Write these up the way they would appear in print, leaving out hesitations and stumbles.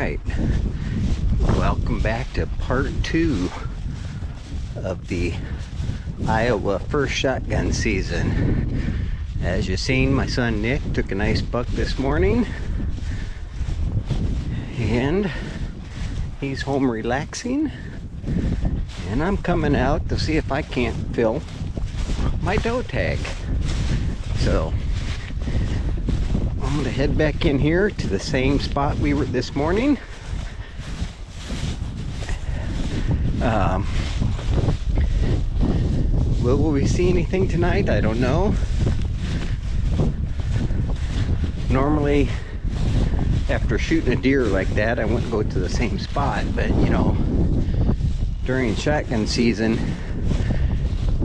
right, welcome back to part 2 of the Iowa first shotgun season. As you've seen, my son Nick took a nice buck this morning and he's home relaxing, and I'm coming out to see if I can't fill my doe tag. So I'm going to head back in here to the same spot we were this morning. Will we see anything tonight? I don't know. Normally, after shooting a deer like that, I wouldn't go to the same spot, but you know, during shotgun season,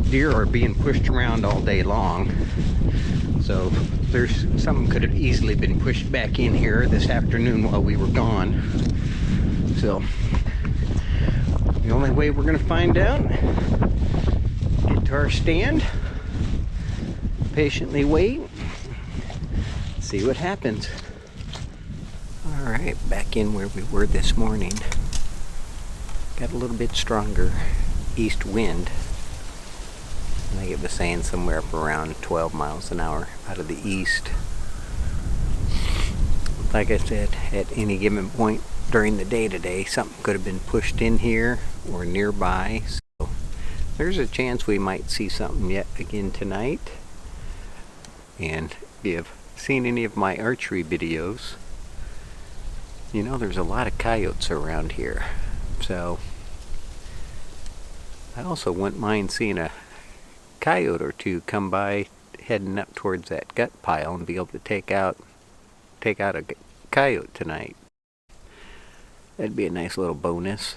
deer are being pushed around all day long. So there's something could have easily been pushed back in here this afternoon while we were gone. So the only way we're going to find out, get to our stand, patiently wait, see what happens. All right, back in where we were this morning. Got a little bit stronger east wind. I think it was saying somewhere up around 12 miles an hour out of the east. Like I said, at any given point during the day today, something could have been pushed in here or nearby. So there's a chance we might see something yet again tonight. And if you've seen any of my archery videos, you know there's a lot of coyotes around here. So I also wouldn't mind seeing a coyote or two come by heading up towards that gut pile and be able to take out a coyote tonight. That'd be a nice little bonus.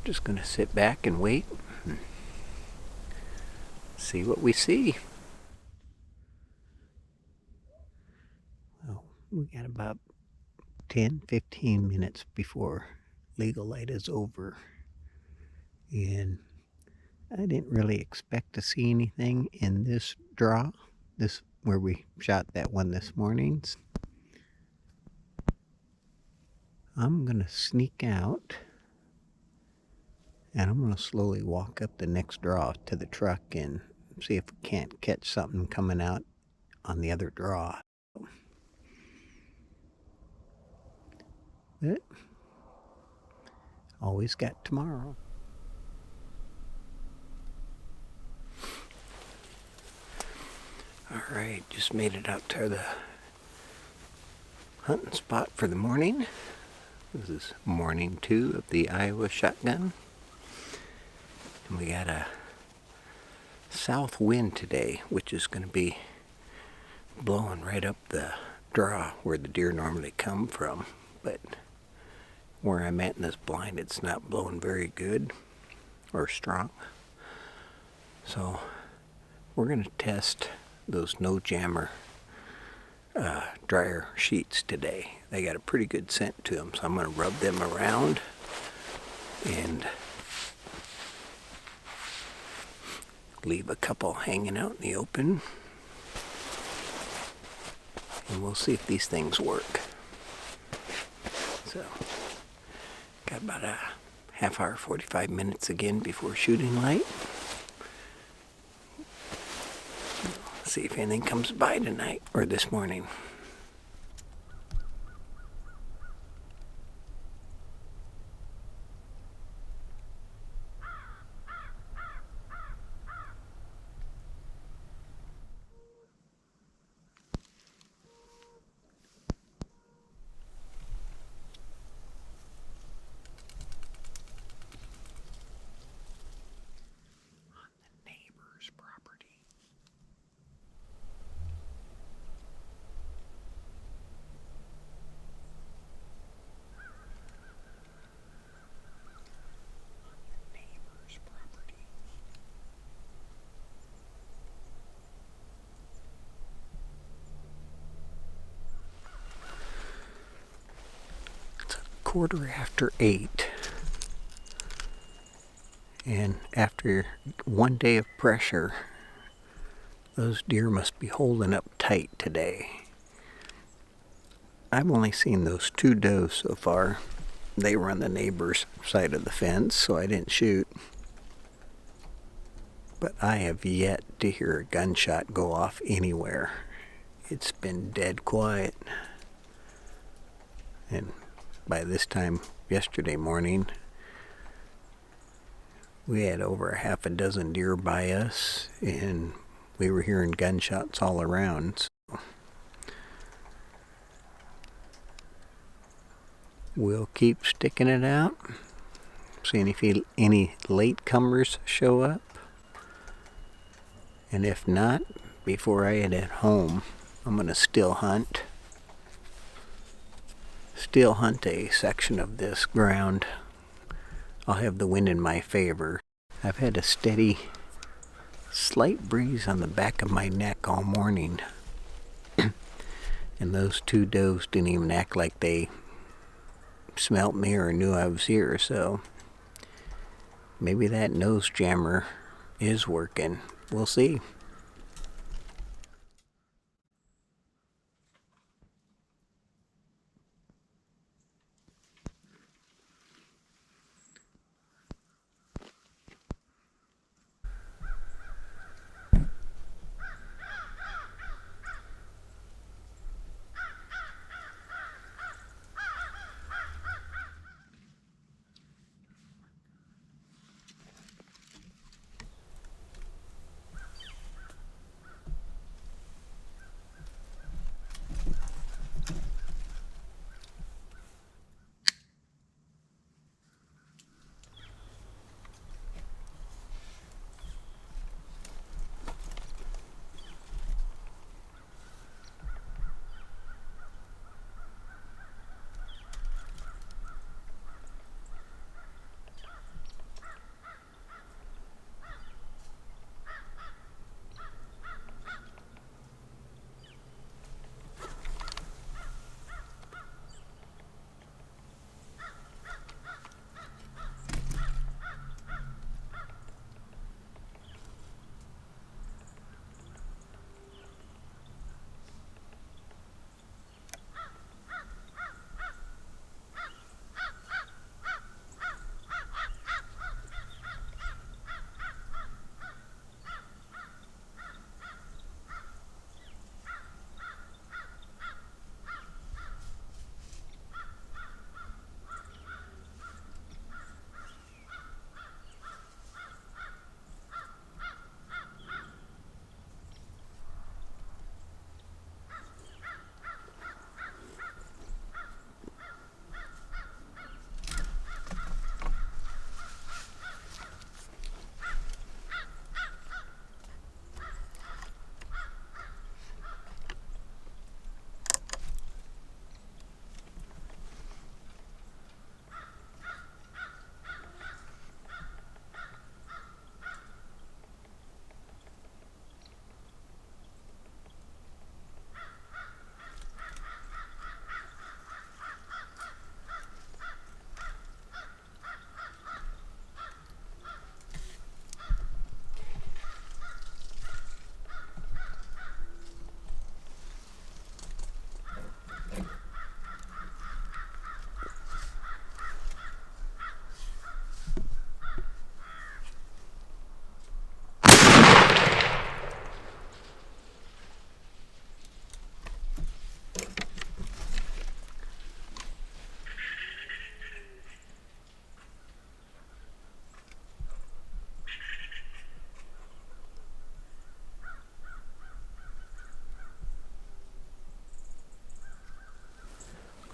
Just gonna sit back and wait and see what we see. Well, we got about 10-15 minutes before legal light is over, and I didn't really expect to see anything in this draw, this where we shot that one this morning. I'm gonna sneak out and I'm gonna slowly walk up the next draw to the truck and see if we can't catch something coming out on the other draw. But always got tomorrow. Alright, just made it out to the hunting spot for the morning. This is morning 2 of the Iowa shotgun. And we got a south wind today, which is going to be blowing right up the draw where the deer normally come from. But where I'm at in this blind, it's not blowing very good or strong. So we're going to test those No Jammer dryer sheets today. They got a pretty good scent to them, so I'm going to rub them around and leave a couple hanging out in the open, and we'll see if these things work. So got about a half hour, 45 minutes again before shooting light. See if anything comes by tonight or this morning. Quarter after 8, and after one day of pressure, those deer must be holding up tight today. I've only seen those 2 does so far. They were on the neighbor's side of the fence, so I didn't shoot. But I have yet to hear a gunshot go off anywhere. It's been dead quiet. And by this time yesterday morning, we had over a half a dozen deer by us, and we were hearing gunshots all around. So we'll keep sticking it out, seeing if any latecomers show up. And if not, before I head home, I'm going to still hunt a section of this ground. I'll have the wind in my favor. I've had a steady, slight breeze on the back of my neck all morning. And those 2 does didn't even act like they smelt me or knew I was here, so maybe that nose jammer is working. We'll see.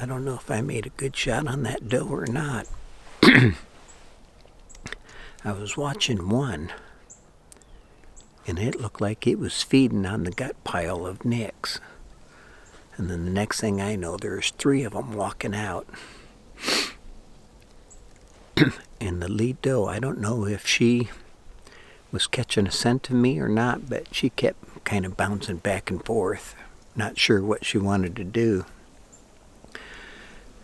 I don't know if I made a good shot on that doe or not. I was watching one, and it looked like it was feeding on the gut pile of nicks. And then the next thing I know, there's 3 of them walking out. And the lead doe, I don't know if she was catching a scent of me or not, but she kept kind of bouncing back and forth, not sure what she wanted to do.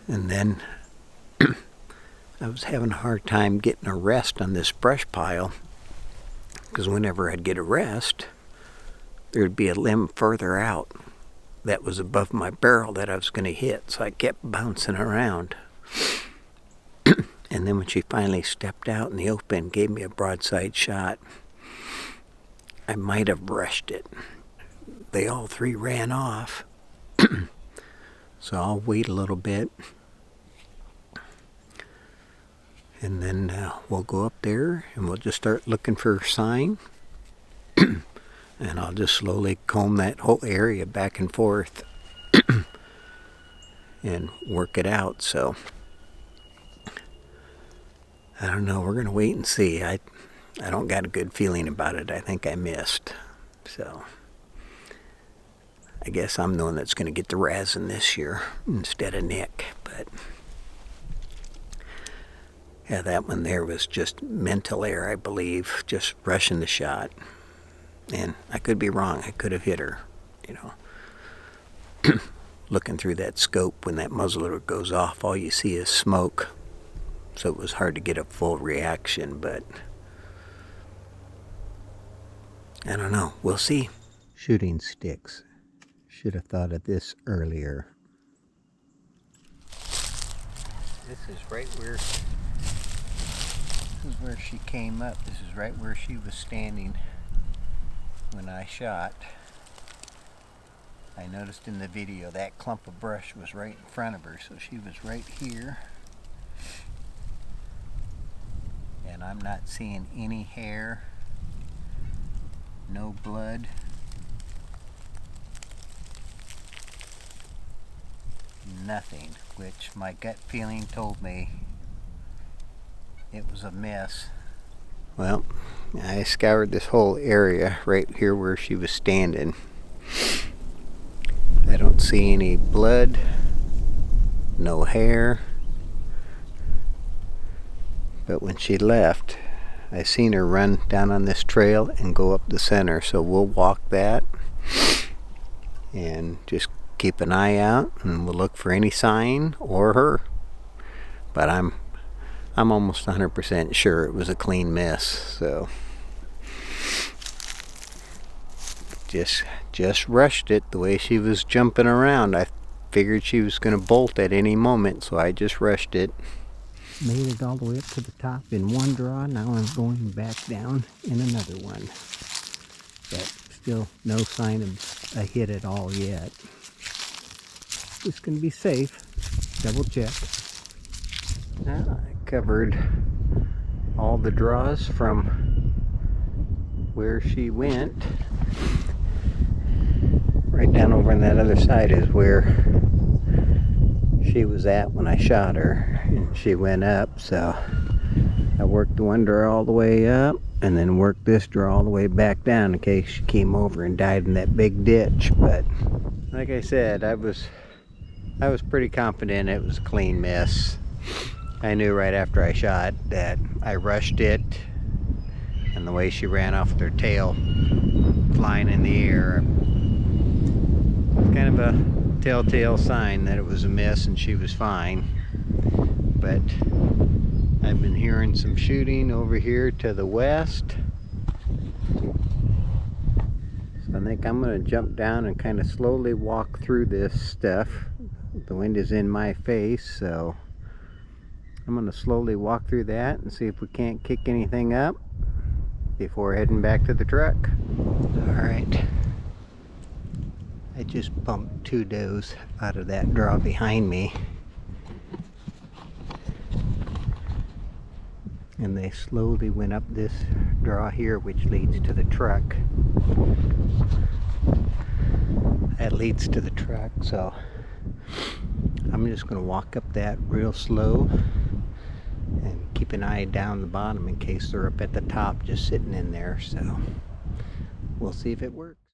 And then I was having a hard time getting a rest on this brush pile, because whenever I'd get a rest, there'd be a limb further out that was above my barrel that I was going to hit, so I kept bouncing around. And then when she finally stepped out in the open, gave me a broadside shot, I might have rushed it. They all three ran off, so I'll wait a little bit, and then we'll go up there and we'll just start looking for sign. And I'll just slowly comb that whole area back and forth and work it out. So I don't know, we're gonna wait and see. I don't got a good feeling about it. I think I missed, so I guess I'm the one that's gonna get the razzing this year instead of Nick. But yeah, that one there was just mental error, I believe, just rushing the shot. And I could be wrong. I could have hit her, you know. Looking through that scope, when that muzzleloader goes off, all you see is smoke. So it was hard to get a full reaction, but I don't know. We'll see. Shooting sticks. Should have thought of this earlier. This is right where, this is where she came up. This is right where she was standing when I shot. I noticed in the video that clump of brush was right in front of her, so she was right here. And I'm not seeing any hair, no blood, nothing, which my gut feeling told me it was a miss. Well, I scoured this whole area right here where she was standing. I don't see any blood, no hair. But when she left, I seen her run down on this trail and go up the center. So we'll walk that and just keep an eye out, and we'll look for any sign or her. But I'm almost 100% sure it was a clean miss, so just rushed it the way she was jumping around. I figured she was going to bolt at any moment, so I just rushed it. Made it all the way up to the top in one draw. Now I'm going back down in another one. But still no sign of a hit at all yet. Just going to be safe. Double check. Now I covered all the draws from where she went. Right down over on that other side is where she was at when I shot her. And she went up, so I worked the one draw all the way up and then worked this draw all the way back down in case she came over and died in that big ditch. But like I said, I was pretty confident it was a clean miss. I knew right after I shot that I rushed it, and the way she ran off with her tail flying in the air, kind of a telltale sign that it was a miss and she was fine. But I've been hearing some shooting over here to the west, so I think I'm going to jump down and kind of slowly walk through this stuff. The wind is in my face, so I'm going to slowly walk through that and see if we can't kick anything up before heading back to the truck. Alright, I just bumped two does out of that draw behind me, and they slowly went up this draw here, which leads to the truck. That leads to the truck, so I'm just going to walk up that real slow and keep an eye down the bottom in case they're up at the top just sitting in there. So we'll see if it works.